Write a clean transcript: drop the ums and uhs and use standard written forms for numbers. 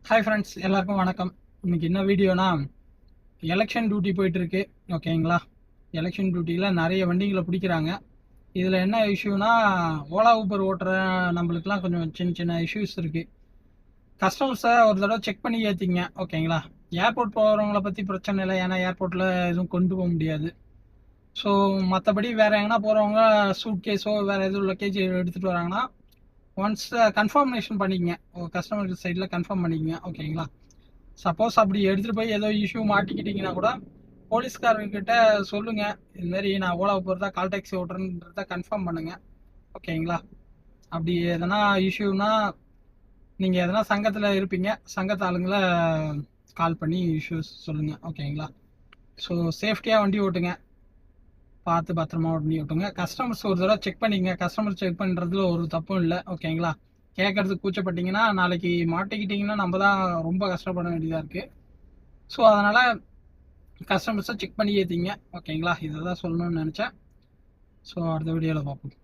Hi friends, எல்லாருக்கும் வணக்கம். இன்னைக்கு என்ன வீடியோனா, எலெக்ஷன் டியூட்டி போயிட்டு இருக்கு. ஓகேங்களா? எலெக்ஷன் டியூட்டியில் நிறைய வண்டிகளை பிடிக்கிறாங்க. இதில் என்ன இஷ்யூனா, ஓலா ஊபர் ஓட்டுற நம்மளுக்குலாம் கொஞ்சம் சின்ன சின்ன இஷ்யூஸ் இருக்குது. கஸ்டமர்ஸை ஒரு தடவை செக் பண்ணி ஏற்றிங்க. ஓகேங்களா? ஏர்போர்ட் போகிறவங்கள பற்றி பிரச்சனை இல்லை, ஏன்னா ஏர்போர்ட்டில் எதுவும் கொண்டு போக முடியாது. ஸோ மற்றபடி வேறு எங்கன்னா போகிறவங்க சூட் கேஸோ வேறு எதுவும் லக்கேஜ் எடுத்துகிட்டு வராங்கன்னா ஒன்ஸ் கன்ஃபர்மேஷன் பண்ணிக்கங்க. கஸ்டமர் சைடில் கன்ஃபார்ம் பண்ணிக்கங்க. ஓகேங்களா? சப்போஸ் அப்படி எடுத்துகிட்டு போய் ஏதோ இஷ்யூ மாட்டிக்கிட்டிங்கன்னா கூட போலீஸ்காரர்கிட்ட சொல்லுங்கள், இதுமாரி நான் ஓலா ஊபர் தான் கால் டாக்ஸி ஓட்டுறேன்றத கன்ஃபார்ம் பண்ணுங்கள். ஓகேங்களா? அப்படி எதனா இஷ்யூனா நீங்கள் எதனா சங்கத்தில் இருப்பீங்க, சங்கத்து ஆளுங்களை கால் பண்ணி இஷ்யூஸ் சொல்லுங்கள். ஓகேங்களா? ஸோ சேஃப்டியாக வண்டி ஓட்டுங்க, பார்த்து பத்திரமா வண்டி ஓட்டுங்க. கஸ்டமர்ஸ் ஒரு தடவை செக் பண்ணிக்கங்க. கஸ்டமர் செக் பண்ணுறதுல ஒரு தப்பும் இல்லை. ஓகேங்களா? கேட்கறதுக்கு கூச்சப்பட்டீங்கன்னா நாளைக்கு மாட்டிக்கிட்டிங்கன்னா நம்ம தான் ரொம்ப கஷ்டப்பட வேண்டியதாக இருக்குது. ஸோ அதனால் கஸ்டமர்ஸை செக் பண்ணி ஏற்றிங்க. ஓகேங்களா? இதை தான் சொல்லணும்னு நினச்சேன். ஸோ அடுத்த வீடியோவில் பார்ப்போம்.